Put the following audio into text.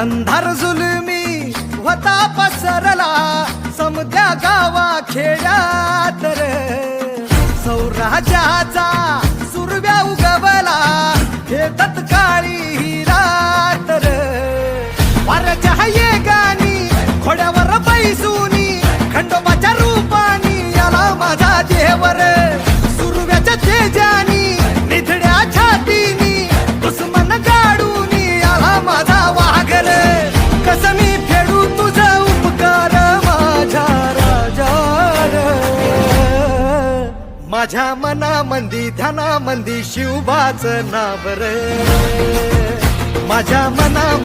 अंधार जुलमी होता पसरला समद्या गावा खेड्यात रे सौराजाचा सुरव्या उगवला हे तत्काळी ही रात रे वाऱ्याच्या येगानी घोड्यावर बैसूनी खंडोबाच्या रूपानी आला माझा देवर सुरव्याच्या तेजानी निधड्या छातीनी दुश्मन गाडूनी आला माझा वाघर कसं मी फेडू तुझा उपकार माझ्या राजा माझ्या मनामंदी ध्यानामंदी शिवबाचं नाव रे माझ्या मना